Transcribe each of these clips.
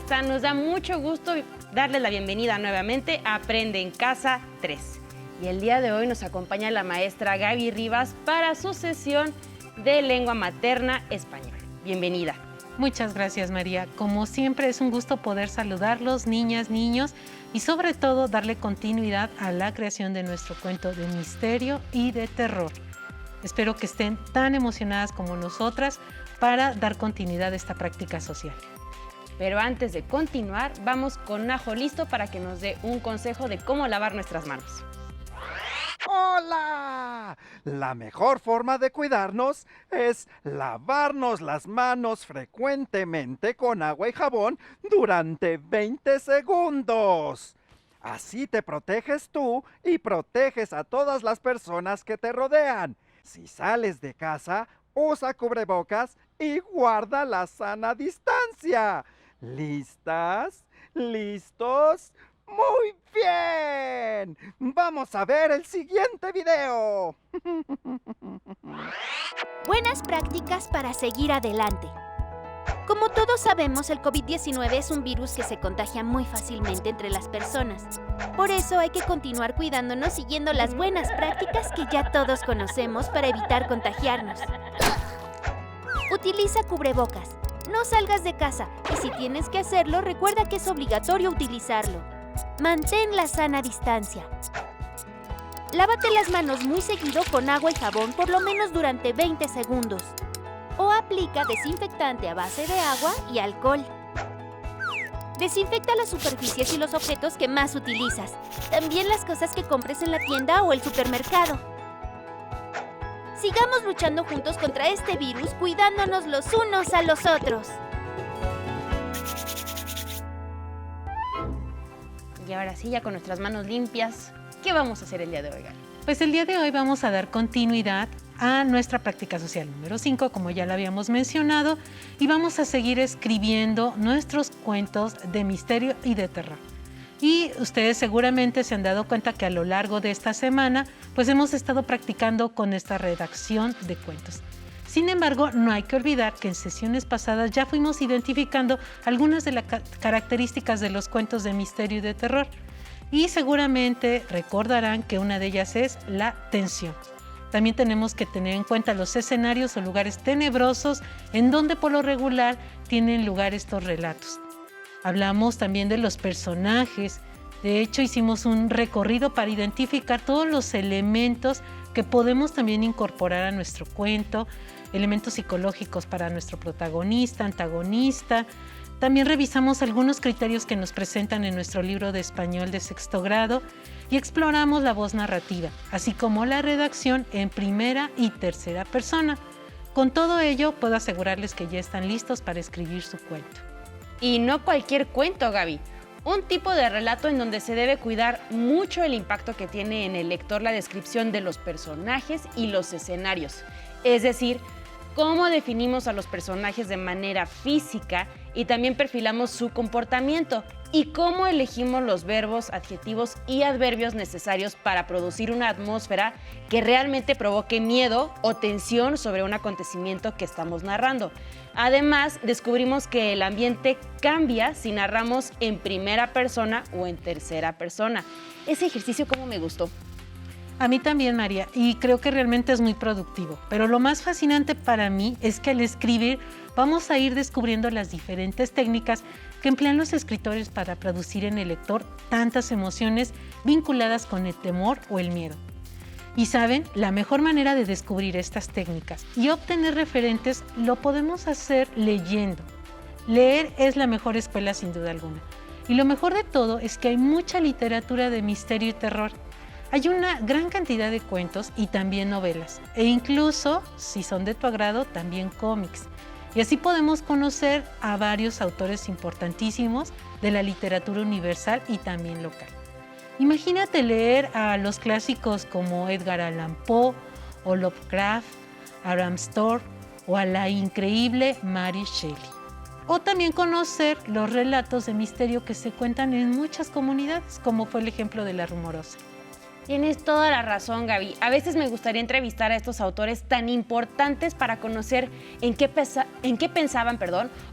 están? Nos da mucho gusto darles la bienvenida nuevamente a Aprende en Casa 3. Y el día de hoy nos acompaña la maestra Gaby Rivas para su sesión de lengua materna español. Bienvenida. Muchas gracias, María. Como siempre, es un gusto poder saludarlos, niñas, niños, y sobre todo darle continuidad a la creación de nuestro cuento de misterio y de terror. Espero que estén tan emocionadas como nosotras para dar continuidad a esta práctica social. Pero antes de continuar, vamos con Najo listo para que nos dé un consejo de cómo lavar nuestras manos. ¡Hola! La mejor forma de cuidarnos es lavarnos las manos frecuentemente con agua y jabón durante 20 segundos. Así te proteges tú y proteges a todas las personas que te rodean. Si sales de casa, usa cubrebocas y guarda la sana distancia. ¿Listas? ¿Listos? ¡Muy bien! ¡Vamos a ver el siguiente video! Buenas prácticas para seguir adelante. Como todos sabemos, el COVID-19 es un virus que se contagia muy fácilmente entre las personas. Por eso hay que continuar cuidándonos siguiendo las buenas prácticas que ya todos conocemos para evitar contagiarnos. Utiliza cubrebocas. No salgas de casa y si tienes que hacerlo, recuerda que es obligatorio utilizarlo. Mantén la sana distancia. Lávate las manos muy seguido con agua y jabón por lo menos durante 20 segundos. O aplica desinfectante a base de agua y alcohol. Desinfecta las superficies y los objetos que más utilizas. También las cosas que compres en la tienda o el supermercado. Sigamos luchando juntos contra este virus, cuidándonos los unos a los otros. Y ahora sí, ya con nuestras manos limpias, ¿qué vamos a hacer el día de hoy, Gaby? Pues el día de hoy vamos a dar continuidad a nuestra práctica social número 5, como ya lo habíamos mencionado, y vamos a seguir escribiendo nuestros cuentos de misterio y de terror. Y ustedes seguramente se han dado cuenta que a lo largo de esta semana, pues hemos estado practicando con esta redacción de cuentos. Sin embargo, no hay que olvidar que en sesiones pasadas ya fuimos identificando algunas de las características de los cuentos de misterio y de terror. Y seguramente recordarán que una de ellas es la tensión. También tenemos que tener en cuenta los escenarios o lugares tenebrosos en donde por lo regular tienen lugar estos relatos. Hablamos también de los personajes. De hecho, hicimos un recorrido para identificar todos los elementos que podemos también incorporar a nuestro cuento, elementos psicológicos para nuestro protagonista, antagonista. También revisamos algunos criterios que nos presentan en nuestro libro de español de sexto grado y exploramos la voz narrativa, así como la redacción en primera y tercera persona. Con todo ello, puedo asegurarles que ya están listos para escribir su cuento. Y no cualquier cuento, Gaby. Un tipo de relato en donde se debe cuidar mucho el impacto que tiene en el lector la descripción de los personajes y los escenarios. Es decir, cómo definimos a los personajes de manera física y también perfilamos su comportamiento y cómo elegimos los verbos, adjetivos y adverbios necesarios para producir una atmósfera que realmente provoque miedo o tensión sobre un acontecimiento que estamos narrando. Además, descubrimos que el ambiente cambia si narramos en primera persona o en tercera persona. Ese ejercicio cómo me gustó. A mí también, María, y creo que realmente es muy productivo. Pero lo más fascinante para mí es que al escribir vamos a ir descubriendo las diferentes técnicas que emplean los escritores para producir en el lector tantas emociones vinculadas con el temor o el miedo. Y saben, la mejor manera de descubrir estas técnicas y obtener referentes lo podemos hacer leyendo. Leer es la mejor escuela sin duda alguna. Y lo mejor de todo es que hay mucha literatura de misterio y terror. Hay una gran cantidad de cuentos y también novelas, e incluso, si son de tu agrado, también cómics. Y así podemos conocer a varios autores importantísimos de la literatura universal y también local. Imagínate leer a los clásicos como Edgar Allan Poe o Lovecraft, a Bram Stoker o a la increíble Mary Shelley. O también conocer los relatos de misterio que se cuentan en muchas comunidades, como fue el ejemplo de La Rumorosa. Tienes toda la razón, Gaby. A veces me gustaría entrevistar a estos autores tan importantes para conocer en qué pensaban,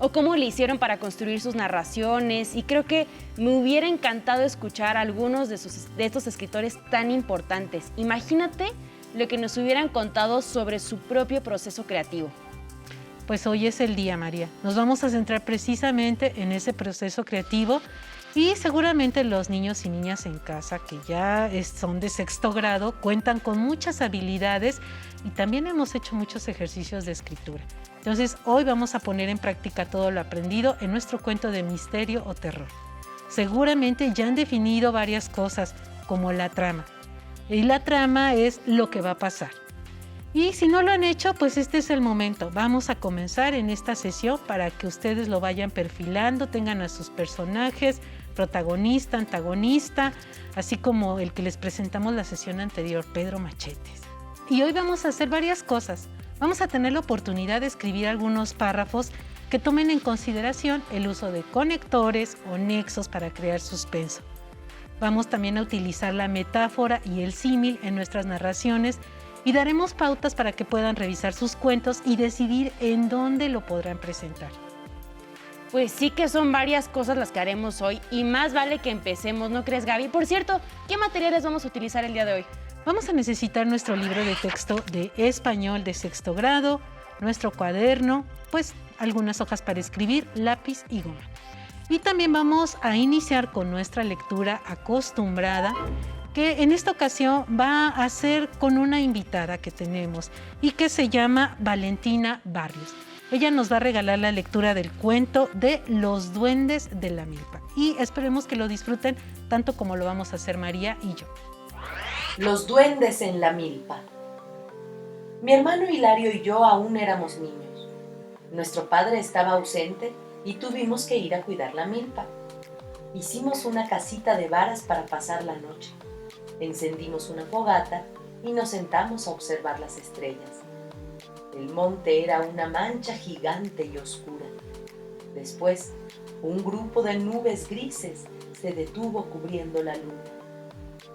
o cómo le hicieron para construir sus narraciones. Y creo que me hubiera encantado escuchar a algunos de estos escritores tan importantes. Imagínate lo que nos hubieran contado sobre su propio proceso creativo. Pues hoy es el día, María. Nos vamos a centrar precisamente en ese proceso creativo. Y seguramente los niños y niñas en casa que ya son de 6º grado cuentan con muchas habilidades y también hemos hecho muchos ejercicios de escritura. Entonces hoy vamos a poner en práctica todo lo aprendido en nuestro cuento de misterio o terror. Seguramente ya han definido varias cosas como la trama. Y la trama es lo que va a pasar. Y si no lo han hecho, pues este es el momento. Vamos a comenzar en esta sesión para que ustedes lo vayan perfilando, tengan a sus personajes, protagonista, antagonista, así como el que les presentamos la sesión anterior, Pedro Machetes. Y hoy vamos a hacer varias cosas. Vamos a tener la oportunidad de escribir algunos párrafos que tomen en consideración el uso de conectores o nexos para crear suspenso. Vamos también a utilizar la metáfora y el símil en nuestras narraciones y daremos pautas para que puedan revisar sus cuentos y decidir en dónde lo podrán presentar. Pues sí que son varias cosas las que haremos hoy y más vale que empecemos, ¿no crees, Gaby? Por cierto, ¿qué materiales vamos a utilizar el día de hoy? Vamos a necesitar nuestro libro de texto de español de 6º grado, nuestro cuaderno, pues algunas hojas para escribir, lápiz y goma. Y también vamos a iniciar con nuestra lectura acostumbrada, que en esta ocasión va a ser con una invitada que tenemos y que se llama Valentina Barrios. Ella nos va a regalar la lectura del cuento de Los duendes de la milpa y esperemos que lo disfruten tanto como lo vamos a hacer María y yo. Los duendes en la milpa. Mi hermano Hilario y yo aún éramos niños. Nuestro padre estaba ausente y tuvimos que ir a cuidar la milpa. Hicimos una casita de varas para pasar la noche. Encendimos una fogata y nos sentamos a observar las estrellas. El monte era una mancha gigante y oscura. Después, un grupo de nubes grises se detuvo cubriendo la luna.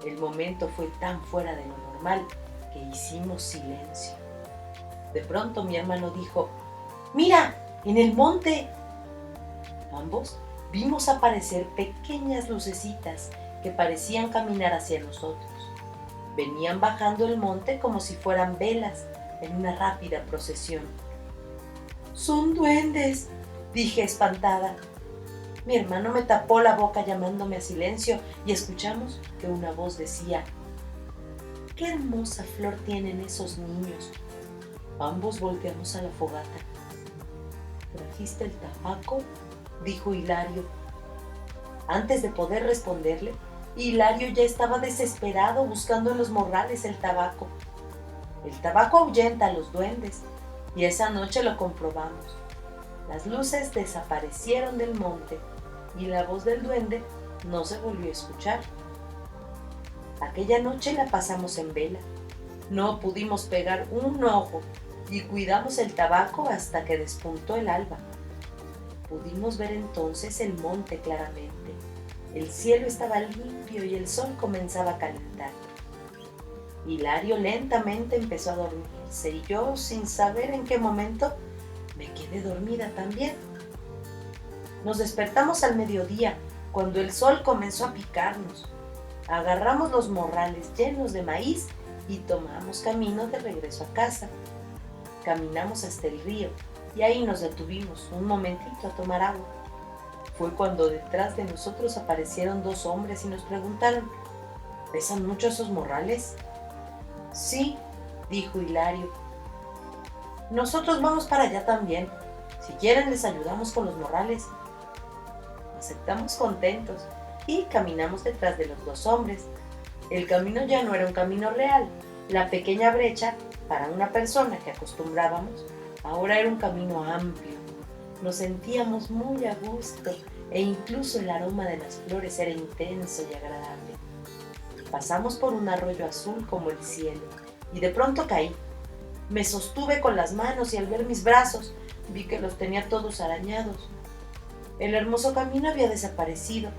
El momento fue tan fuera de lo normal que hicimos silencio. De pronto mi hermano dijo: ¡Mira! ¡En el monte! Ambos vimos aparecer pequeñas lucecitas que parecían caminar hacia nosotros. Venían bajando el monte como si fueran velas en una rápida procesión. ¡Son duendes!, dije espantada. Mi hermano me tapó la boca llamándome a silencio y escuchamos que una voz decía: ¡Qué hermosa flor tienen esos niños! Ambos volteamos a la fogata. ¿Trajiste el tabaco?, dijo Hilario. Antes de poder responderle, Hilario ya estaba desesperado buscando en los morrales el tabaco. El tabaco ahuyenta a los duendes y esa noche lo comprobamos. Las luces desaparecieron del monte y la voz del duende no se volvió a escuchar. Aquella noche la pasamos en vela. No pudimos pegar un ojo y cuidamos el tabaco hasta que despuntó el alba. Pudimos ver entonces el monte claramente. El cielo estaba limpio y el sol comenzaba a calentar. Hilario lentamente empezó a dormirse y yo, sin saber en qué momento, me quedé dormida también. Nos despertamos al mediodía, cuando el sol comenzó a picarnos. Agarramos los morrales llenos de maíz y tomamos camino de regreso a casa. Caminamos hasta el río y ahí nos detuvimos un momentito a tomar agua. Fue cuando detrás de nosotros aparecieron dos hombres y nos preguntaron: ¿pesan mucho esos morrales? Sí, dijo Hilario. Nosotros vamos para allá también. Si quieren les ayudamos con los morrales. Aceptamos contentos y caminamos detrás de los dos hombres. El camino ya no era un camino real. La pequeña brecha para una persona que acostumbrábamos ahora era un camino amplio. Nos sentíamos muy a gusto e incluso el aroma de las flores era intenso y agradable. Pasamos por un arroyo azul como el cielo y de pronto caí. Me sostuve con las manos y al ver mis brazos vi que los tenía todos arañados. El hermoso camino había desaparecido.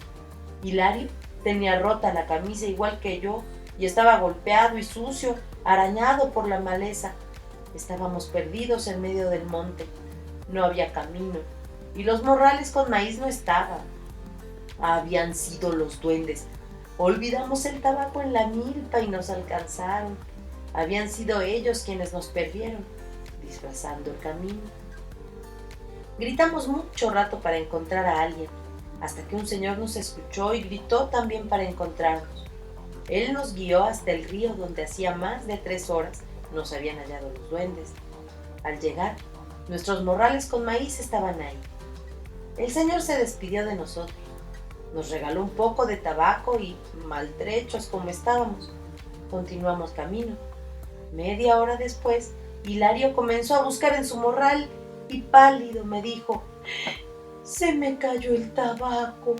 Hilario tenía rota la camisa igual que yo y estaba golpeado y sucio, arañado por la maleza. Estábamos perdidos en medio del monte. No había camino y los morrales con maíz no estaban. Habían sido los duendes. Olvidamos el tabaco en la milpa y nos alcanzaron. Habían sido ellos quienes nos perdieron, disfrazando el camino. Gritamos mucho rato para encontrar a alguien, hasta que un señor nos escuchó y gritó también para encontrarnos. Él nos guió hasta el río donde hacía más de 3 horas nos habían hallado los duendes. Al llegar, nuestros morrales con maíz estaban ahí. El señor se despidió de nosotros. Nos regaló un poco de tabaco y, maltrechos como estábamos, continuamos camino. Media hora después, Hilario comenzó a buscar en su morral y pálido me dijo: «Se me cayó el tabaco».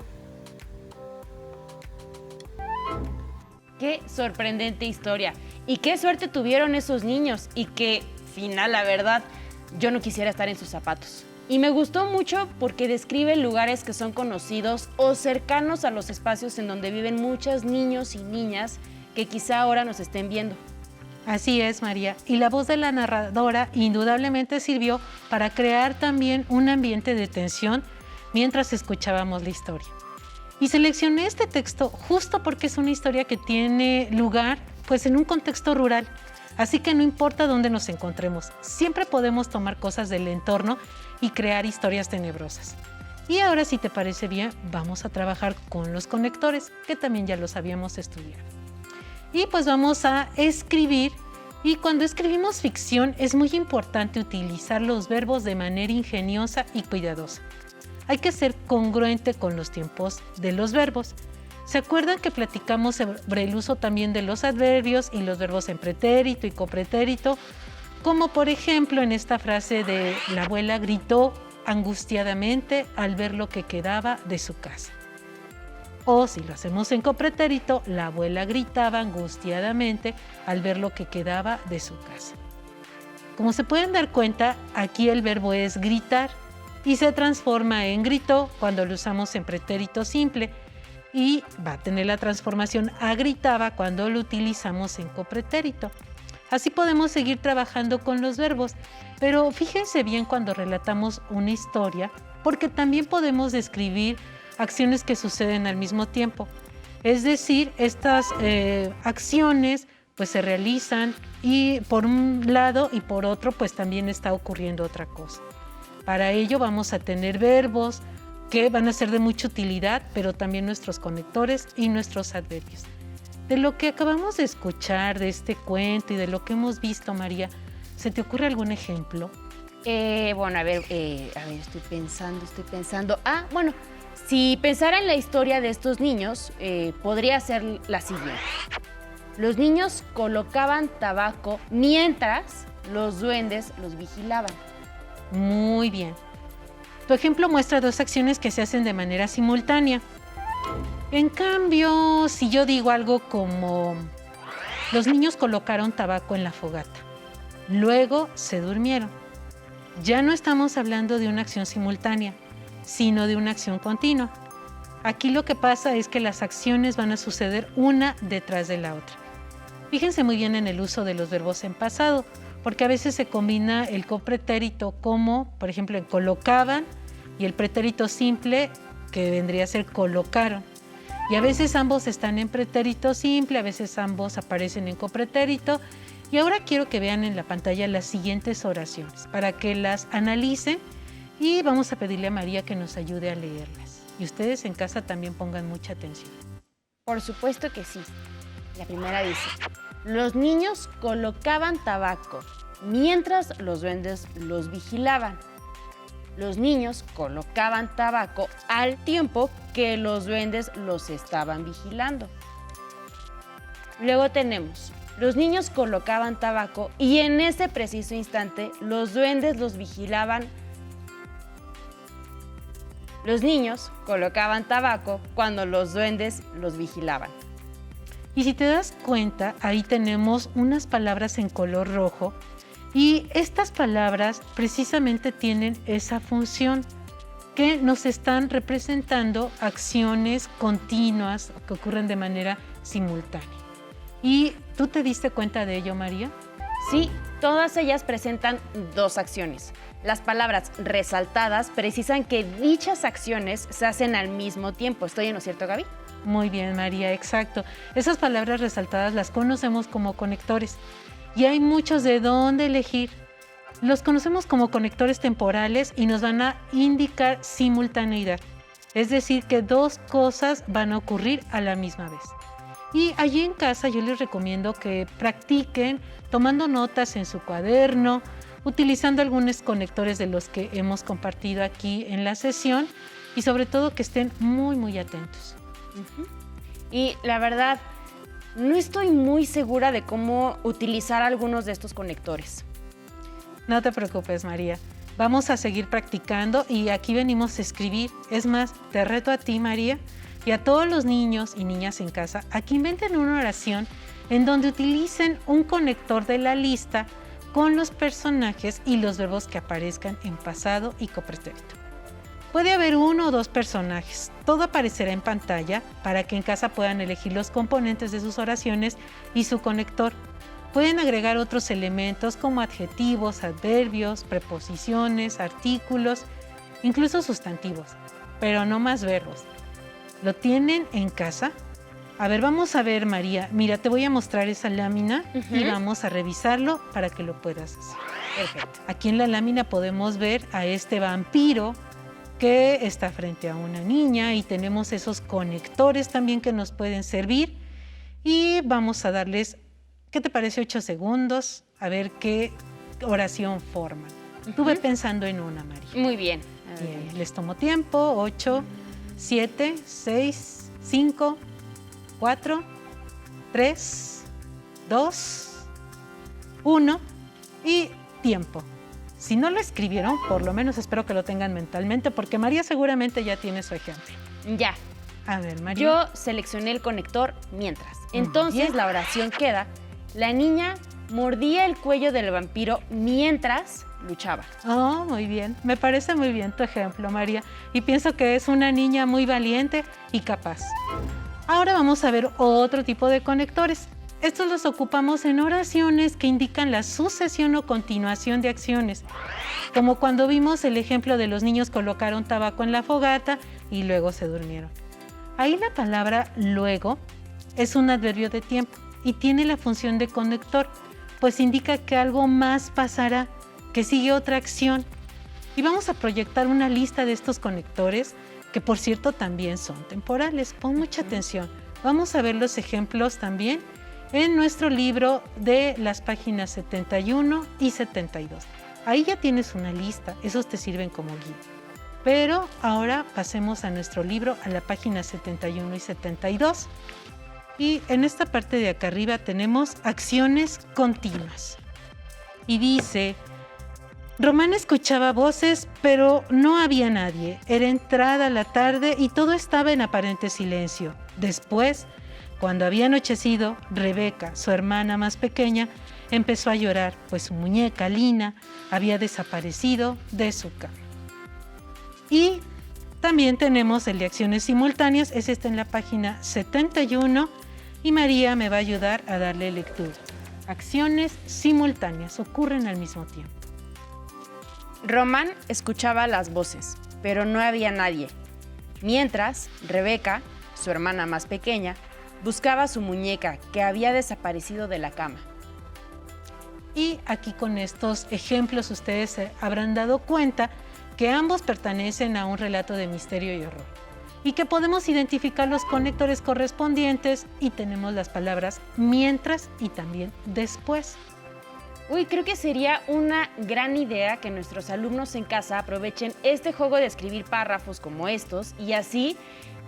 Qué sorprendente historia. Y qué suerte tuvieron esos niños. Y qué final, la verdad, yo no quisiera estar en sus zapatos. Y me gustó mucho porque describe lugares que son conocidos o cercanos a los espacios en donde viven muchos niños y niñas que quizá ahora nos estén viendo. Así es, María. Y la voz de la narradora indudablemente sirvió para crear también un ambiente de tensión mientras escuchábamos la historia. Y seleccioné este texto justo porque es una historia que tiene lugar pues en un contexto rural. Así que no importa dónde nos encontremos, siempre podemos tomar cosas del entorno y crear historias tenebrosas. Y ahora, si te parece bien, vamos a trabajar con los conectores, que también ya los habíamos estudiado. Y pues vamos a escribir, y cuando escribimos ficción es muy importante utilizar los verbos de manera ingeniosa y cuidadosa. Hay que ser congruente con los tiempos de los verbos. ¿Se acuerdan que platicamos sobre el uso también de los adverbios y los verbos en pretérito y copretérito? Como por ejemplo en esta frase de la abuela gritó angustiadamente al ver lo que quedaba de su casa. O si lo hacemos en copretérito, la abuela gritaba angustiadamente al ver lo que quedaba de su casa. Como se pueden dar cuenta, aquí el verbo es gritar y se transforma en gritó cuando lo usamos en pretérito simple, y va a tener la transformación a gritaba cuando lo utilizamos en copretérito. Así podemos seguir trabajando con los verbos, pero fíjense bien cuando relatamos una historia, porque también podemos describir acciones que suceden al mismo tiempo. Es decir, estas acciones pues se realizan y por un lado y por otro pues también está ocurriendo otra cosa. Para ello vamos a tener verbos que van a ser de mucha utilidad, pero también nuestros conectores y nuestros adverbios. De lo que acabamos de escuchar, de este cuento y de lo que hemos visto, María, ¿se te ocurre algún ejemplo? Bueno, a ver, estoy pensando. Bueno, si pensara en la historia de estos niños, podría ser la siguiente. Los niños colocaban tabaco mientras los duendes los vigilaban. Muy bien. Tu ejemplo muestra 2 acciones que se hacen de manera simultánea. En cambio, si yo digo algo como los niños colocaron tabaco en la fogata, luego se durmieron, ya no estamos hablando de una acción simultánea, sino de una acción continua. Aquí lo que pasa es que las acciones van a suceder una detrás de la otra. Fíjense muy bien en el uso de los verbos en pasado, porque a veces se combina el copretérito como, por ejemplo, en colocaban, y el pretérito simple, que vendría a ser colocaron. Y a veces ambos están en pretérito simple, a veces ambos aparecen en copretérito. Y ahora quiero que vean en la pantalla las siguientes oraciones, para que las analicen, y vamos a pedirle a María que nos ayude a leerlas. Y ustedes en casa también pongan mucha atención. Por supuesto que sí. La primera dice: los niños colocaban tabaco mientras los duendes los vigilaban. Los niños colocaban tabaco al tiempo que los duendes los estaban vigilando. Luego tenemos: los niños colocaban tabaco y en ese preciso instante los duendes los vigilaban. Los niños colocaban tabaco cuando los duendes los vigilaban. Y si te das cuenta, ahí tenemos unas palabras en color rojo, y estas palabras precisamente tienen esa función, que nos están representando acciones continuas que ocurren de manera simultánea. ¿Y tú te diste cuenta de ello, María? Sí, todas ellas presentan dos acciones. Las palabras resaltadas precisan que dichas acciones se hacen al mismo tiempo. ¿Estoy en lo cierto, Gaby? Muy bien, María, exacto. Esas palabras resaltadas las conocemos como conectores y hay muchos de dónde elegir. Los conocemos como conectores temporales y nos van a indicar simultaneidad, es decir, que dos cosas van a ocurrir a la misma vez. Y allí en casa yo les recomiendo que practiquen tomando notas en su cuaderno, utilizando algunos conectores de los que hemos compartido aquí en la sesión y sobre todo que estén muy atentos. Y la verdad, no estoy muy segura de cómo utilizar algunos de estos conectores. No te preocupes, María. Vamos a seguir practicando y aquí venimos a escribir. Es más, te reto a ti, María, y a todos los niños y niñas en casa a que inventen una oración en donde utilicen un conector de la lista con los personajes y los verbos que aparezcan en pasado y copretérito. Puede haber uno o dos personajes. Todo aparecerá en pantalla para que en casa puedan elegir los componentes de sus oraciones y su conector. Pueden agregar otros elementos como adjetivos, adverbios, preposiciones, artículos, incluso sustantivos, pero no más verbos. ¿Lo tienen en casa? A ver, vamos a ver, María. Mira, te voy a mostrar esa lámina y vamos a revisarlo para que lo puedas hacer. Perfecto. Aquí en la lámina podemos ver a este vampiro que está frente a una niña y tenemos esos conectores también que nos pueden servir. Y vamos a darles, ¿qué te parece? 8 segundos, a ver qué oración forman. Tú ve pensando en una, María. Muy bien. Bien, les tomo tiempo. 8, 7, 6, 5, 4, 3, 2, 1 y tiempo. Si no lo escribieron, por lo menos espero que lo tengan mentalmente, porque María seguramente ya tiene su ejemplo. Ya. A ver, María. Yo seleccioné el conector mientras. Entonces la oración queda: la niña mordía el cuello del vampiro mientras luchaba. Oh, muy bien. Me parece muy bien tu ejemplo, María. Y pienso que es una niña muy valiente y capaz. Ahora vamos a ver otro tipo de conectores. Estos los ocupamos en oraciones que indican la sucesión o continuación de acciones, como cuando vimos el ejemplo de los niños colocaron tabaco en la fogata y luego se durmieron. Ahí la palabra luego es un adverbio de tiempo y tiene la función de conector, pues indica que algo más pasará, que sigue otra acción. Y vamos a proyectar una lista de estos conectores, que por cierto también son temporales. Pon mucha atención. Vamos a ver los ejemplos también en nuestro libro de las páginas 71 y 72. Ahí ya tienes una lista, esos te sirven como guía. Pero ahora pasemos a nuestro libro, a la página 71 y 72. Y en esta parte de acá arriba tenemos acciones continuas. Y dice: Román escuchaba voces, pero no había nadie. Era entrada la tarde y todo estaba en aparente silencio. Después, cuando había anochecido, Rebeca, su hermana más pequeña, empezó a llorar, pues su muñeca Lina había desaparecido de su cama. Y también tenemos el de acciones simultáneas, ese está en la página 71 y María me va a ayudar a darle lectura. Acciones simultáneas, ocurren al mismo tiempo. Román escuchaba las voces, pero no había nadie. Mientras, Rebeca, su hermana más pequeña, buscaba a su muñeca que había desaparecido de la cama. Y aquí con estos ejemplos ustedes se habrán dado cuenta que ambos pertenecen a un relato de misterio y horror y que podemos identificar los conectores correspondientes y tenemos las palabras mientras y también después. Uy, creo que sería una gran idea que nuestros alumnos en casa aprovechen este juego de escribir párrafos como estos y así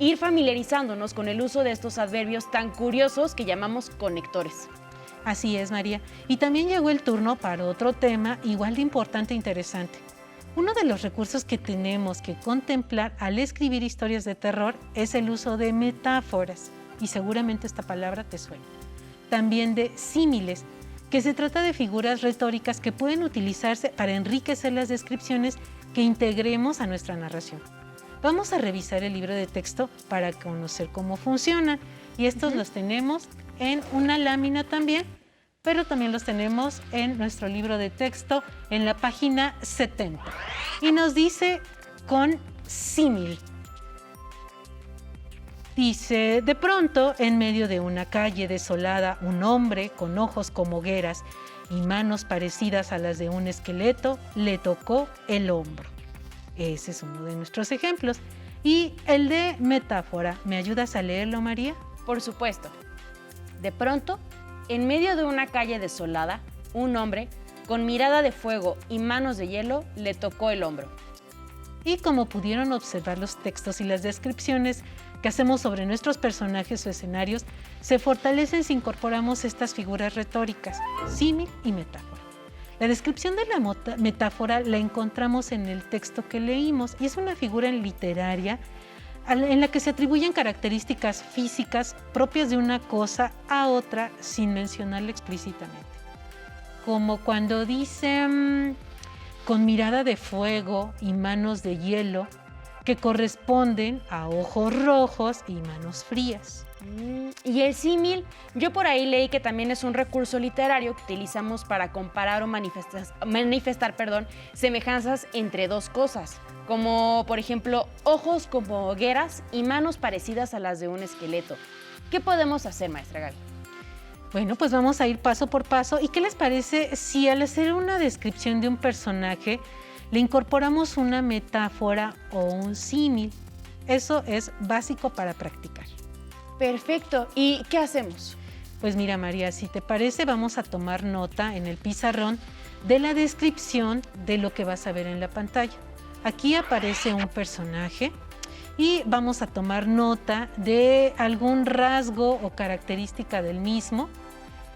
ir familiarizándonos con el uso de estos adverbios tan curiosos que llamamos conectores. Así es, María. Y también llegó el turno para otro tema igual de importante e interesante. Uno de los recursos que tenemos que contemplar al escribir historias de terror es el uso de metáforas, y seguramente esta palabra te suena. También de símiles, que se trata de figuras retóricas que pueden utilizarse para enriquecer las descripciones que integremos a nuestra narración. Vamos a revisar el libro de texto para conocer cómo funcionan, y estos los tenemos en una lámina también, pero también los tenemos en nuestro libro de texto en la página 70. Y nos dice con símil. Dice, de pronto, en medio de una calle desolada, un hombre con ojos como hogueras y manos parecidas a las de un esqueleto le tocó el hombro. Ese es uno de nuestros ejemplos. Y el de metáfora, ¿me ayudas a leerlo, María? Por supuesto. De pronto, en medio de una calle desolada, un hombre con mirada de fuego y manos de hielo le tocó el hombro. Y como pudieron observar los textos y las descripciones que hacemos sobre nuestros personajes o escenarios, se fortalecen si incorporamos estas figuras retóricas, símil y metáfora. La descripción de la metáfora la encontramos en el texto que leímos y es una figura literaria en la que se atribuyen características físicas propias de una cosa a otra sin mencionarla explícitamente. Como cuando dice con mirada de fuego y manos de hielo, que corresponden a ojos rojos y manos frías. Y el símil, yo por ahí leí que también es un recurso literario que utilizamos para comparar o manifestar semejanzas entre dos cosas, como por ejemplo ojos como hogueras y manos parecidas a las de un esqueleto. ¿Qué podemos hacer, maestra Gaby? Bueno, pues vamos a ir paso por paso. ¿Y qué les parece si al hacer una descripción de un personaje le incorporamos una metáfora o un símil? Eso es básico para practicar. Perfecto. ¿Y qué hacemos? Pues mira, María, si te parece, vamos a tomar nota en el pizarrón de la descripción de lo que vas a ver en la pantalla. Aquí aparece un personaje y vamos a tomar nota de algún rasgo o característica del mismo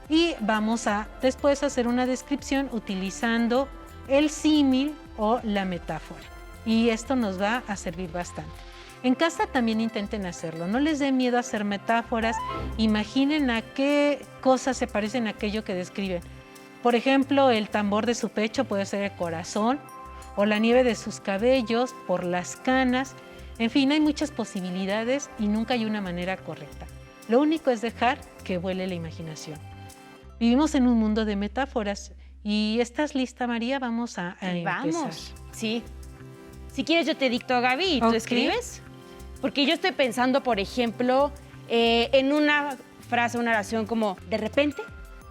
y vamos a después hacer una descripción utilizando el símil o la metáfora. Y esto nos va a servir bastante. En casa también intenten hacerlo. No les dé miedo hacer metáforas. Imaginen a qué cosas se parecen a aquello que describen. Por ejemplo, el tambor de su pecho puede ser el corazón o la nieve de sus cabellos por las canas. En fin, hay muchas posibilidades y nunca hay una manera correcta. Lo único es dejar que vuele la imaginación. Vivimos en un mundo de metáforas. ¿Y estás lista, María? Vamos a empezar. Vamos, sí. Si quieres yo te dicto, Gaby, y tú escribes. Porque yo estoy pensando, por ejemplo, en una frase, una oración como de repente.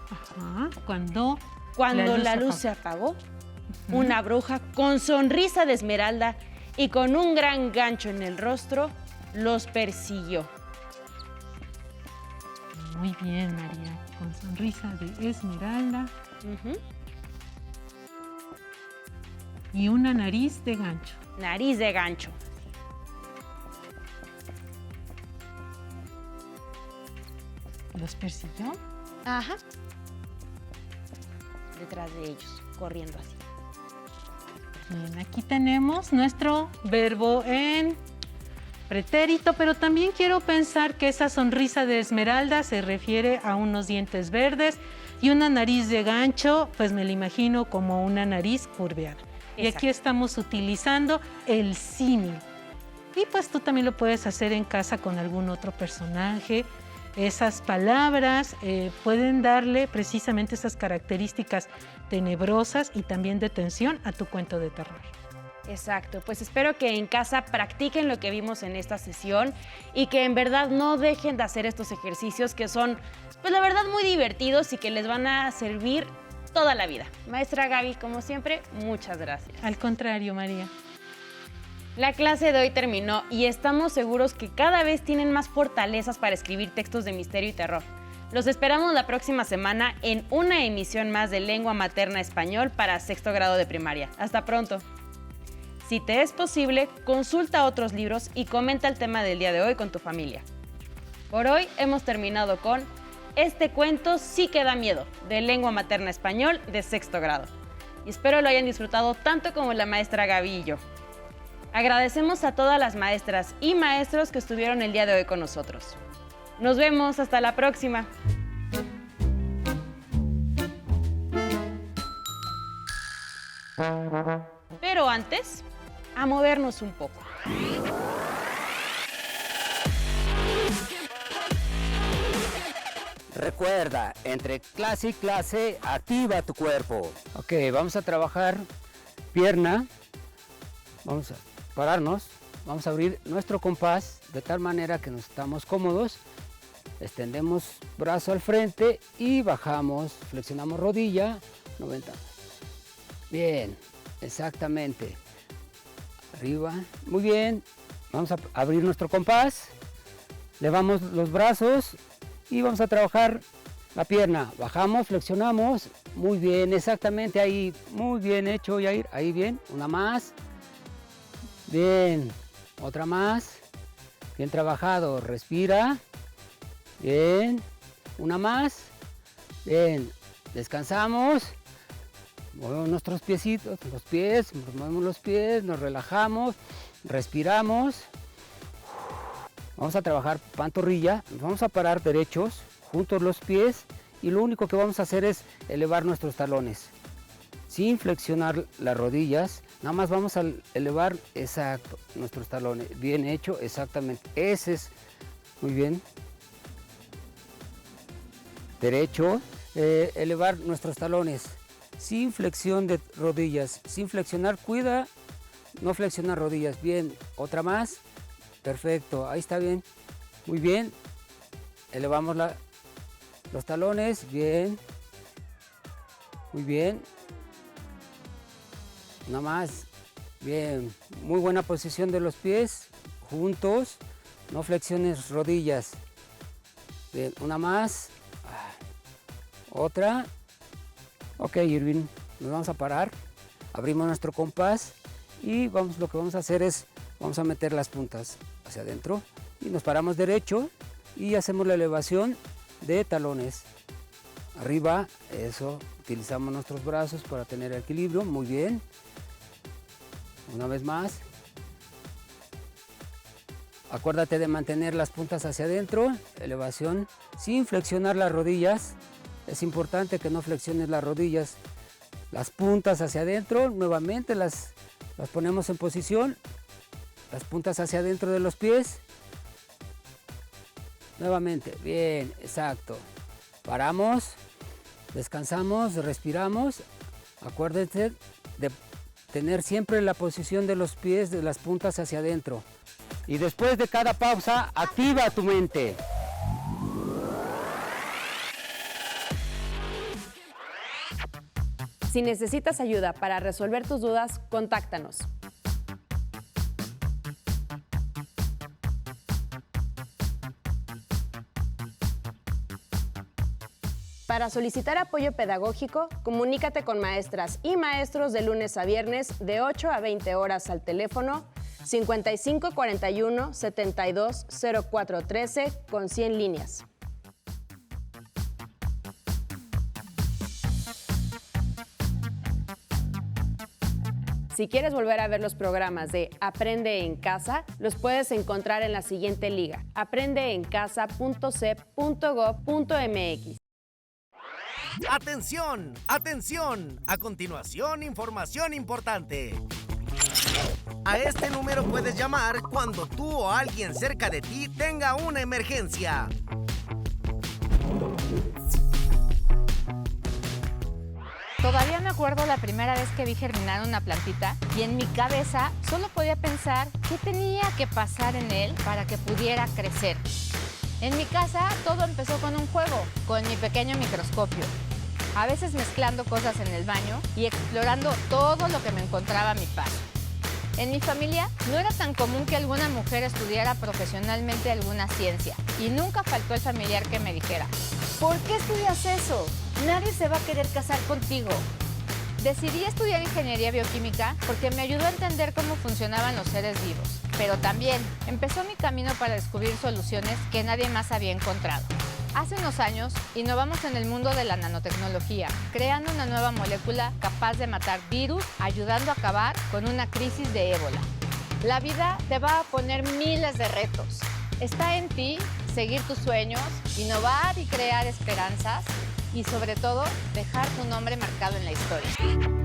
Ajá, cuando la luz se apagó, una bruja con sonrisa de esmeralda y con un gran gancho en el rostro los persiguió. Muy bien, María, con sonrisa de esmeralda. Y una nariz de gancho. Nariz de gancho. ¿Los persiguió? Ajá. Detrás de ellos, corriendo así. Bien, aquí tenemos nuestro verbo en pretérito, pero también quiero pensar que esa sonrisa de esmeralda se refiere a unos dientes verdes y una nariz de gancho, pues me la imagino como una nariz curveada. Exacto. Y aquí estamos utilizando el símil. Y pues tú también lo puedes hacer en casa con algún otro personaje. Esas palabras pueden darle precisamente esas características tenebrosas y también de tensión a tu cuento de terror. Exacto, pues espero que en casa practiquen lo que vimos en esta sesión y que en verdad no dejen de hacer estos ejercicios que son, pues la verdad, muy divertidos y que les van a servir toda la vida. Maestra Gaby, como siempre, muchas gracias. Al contrario, María. La clase de hoy terminó y estamos seguros que cada vez tienen más fortalezas para escribir textos de misterio y terror. Los esperamos la próxima semana en una emisión más de Lengua Materna Español para sexto grado de primaria. Hasta pronto. Si te es posible, consulta otros libros y comenta el tema del día de hoy con tu familia. Por hoy hemos terminado con Este cuento sí que da miedo, de Lengua Materna Español de sexto grado. Y espero lo hayan disfrutado tanto como la maestra Gaby y yo. Agradecemos a todas las maestras y maestros que estuvieron el día de hoy con nosotros. Nos vemos, hasta la próxima. Pero antes, a movernos un poco. Recuerda, entre clase y clase, activa tu cuerpo. Ok, vamos a trabajar pierna. Vamos a pararnos. Vamos a abrir nuestro compás de tal manera que nos estamos cómodos. Extendemos brazo al frente y bajamos, flexionamos rodilla, 90. Bien, exactamente. Arriba, muy bien. Vamos a abrir nuestro compás. Levamos los brazos y vamos a trabajar la pierna. Bajamos, flexionamos. Muy bien, exactamente ahí. Muy bien hecho, Yair. Ahí bien. Una más. Bien. Otra más. Bien trabajado. Respira. Bien. Una más. Bien. Descansamos. Movemos nuestros piecitos, los pies. Movemos los pies. Nos relajamos. Respiramos. Vamos a trabajar pantorrilla. Nos vamos a parar derechos, juntos los pies. Y lo único que vamos a hacer es elevar nuestros talones. Sin flexionar las rodillas. Nada más vamos a elevar, exacto, nuestros talones. Bien hecho, exactamente. Ese es, muy bien. Derecho. Elevar nuestros talones. Sin flexión de rodillas. Sin flexionar, cuida. No flexionar rodillas. Bien, otra más. Perfecto, ahí está bien. Muy bien. Elevamos los talones. Bien. Muy bien. Nada más. Bien. Muy buena posición de los pies. Juntos. No flexiones rodillas. Bien, una más. Otra. Ok, Irving. Nos vamos a parar. Abrimos nuestro compás. Y lo que vamos a hacer es, vamos a meter las puntas hacia adentro. Y nos paramos derecho. Y hacemos la elevación de talones. Arriba, eso. Utilizamos nuestros brazos para tener equilibrio. Muy bien. Una vez más. Acuérdate de mantener las puntas hacia adentro. Elevación sin flexionar las rodillas. Es importante que no flexiones las rodillas. Las puntas hacia adentro. Nuevamente las ponemos en posición. Las puntas hacia adentro de los pies. Nuevamente. Bien, exacto. Paramos. Descansamos, respiramos. Acuérdense de tener siempre la posición de los pies, de las puntas hacia adentro. Y después de cada pausa, activa tu mente. Si necesitas ayuda para resolver tus dudas, contáctanos. Para solicitar apoyo pedagógico, comunícate con maestras y maestros de lunes a viernes de 8 a 20 horas al teléfono 5541 72 04 13 con 100 líneas. Si quieres volver a ver los programas de Aprende en Casa, los puedes encontrar en la siguiente liga: aprendeencasa.cep.gov.mx. ¡Atención! ¡Atención! A continuación, información importante. A este número puedes llamar cuando tú o alguien cerca de ti tenga una emergencia. Todavía me acuerdo la primera vez que vi germinar una plantita y en mi cabeza solo podía pensar qué tenía que pasar en él para que pudiera crecer. En mi casa todo empezó con un juego, con mi pequeño microscopio. A veces mezclando cosas en el baño y explorando todo lo que me encontraba a mi paso. En mi familia no era tan común que alguna mujer estudiara profesionalmente alguna ciencia y nunca faltó el familiar que me dijera: ¿por qué estudias eso? Nadie se va a querer casar contigo. Decidí estudiar ingeniería bioquímica porque me ayudó a entender cómo funcionaban los seres vivos, pero también empezó mi camino para descubrir soluciones que nadie más había encontrado. Hace unos años, innovamos en el mundo de la nanotecnología, creando una nueva molécula capaz de matar virus, ayudando a acabar con una crisis de ébola. La vida te va a poner miles de retos. Está en ti seguir tus sueños, innovar y crear esperanzas y, sobre todo, dejar tu nombre marcado en la historia.